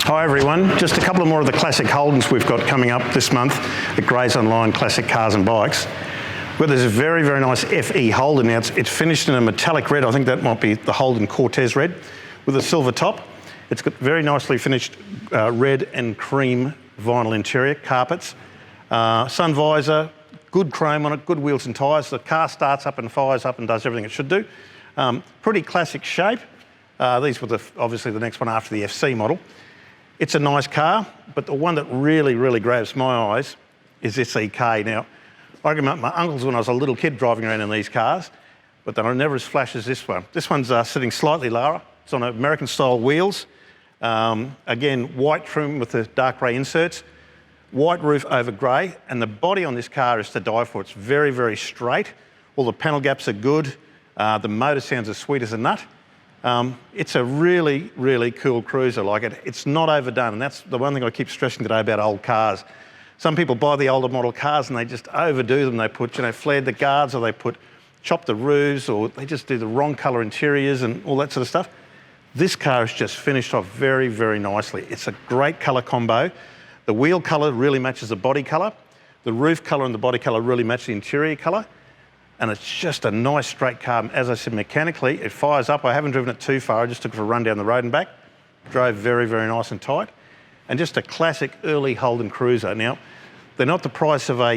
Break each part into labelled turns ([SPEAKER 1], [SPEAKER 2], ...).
[SPEAKER 1] Hi everyone, just a couple of more of the classic Holdens we've got coming up this month at Grays Online Classic Cars and Bikes. Well, there's a very, very nice FE Holden. Now it's finished in a metallic red. I think that might be the Holden Cortez red with a silver top. It's got very nicely finished red and cream vinyl interior, carpets, sun visor, good chrome on it, good wheels and tyres. The car starts up and fires up and does everything it should do. Pretty classic shape. These were obviously the next one after the FC model. It's a nice car, but the one that really, really grabs my eyes is this EK. Now, I remember my uncles when I was a little kid driving around in these cars, but they're never as flash as this one. This one's sitting slightly lower. It's on American-style wheels. Again, white trim with the dark grey inserts, white roof over grey, and the body on this car is to die for. It's very, very straight. All the panel gaps are good. The motor sounds as sweet as a nut. It's a really, really cool cruiser. Like it's not overdone, and that's the one thing I keep stressing today about old cars. Some people buy the older model cars and they just overdo them. They put, flared the guards, or they chop the roofs, or they just do the wrong colour interiors and all that sort of stuff. This car is just finished off very, very nicely. It's a great colour combo. The wheel colour really matches the body colour. The roof colour and the body colour really match the interior colour. And it's just a nice straight car. As I said, mechanically, it fires up. I haven't driven it too far. I just took it for a run down the road and back. Drove very, very nice and tight. And just a classic early Holden cruiser. Now, they're not the price of a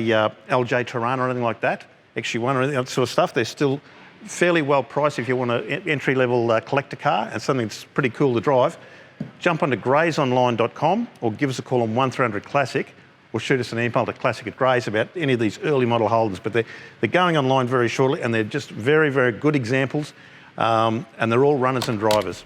[SPEAKER 1] LJ Terran or anything like that, XU1 or anything that sort of stuff. They're still fairly well priced if you want an entry-level collector car and something that's pretty cool to drive. Jump onto graysonline.com or give us a call on 1300 Classic, or shoot us an email to classic@grays about any of these early model Holdens. But they're going online very shortly, and they're just very, very good examples, and they're all runners and drivers.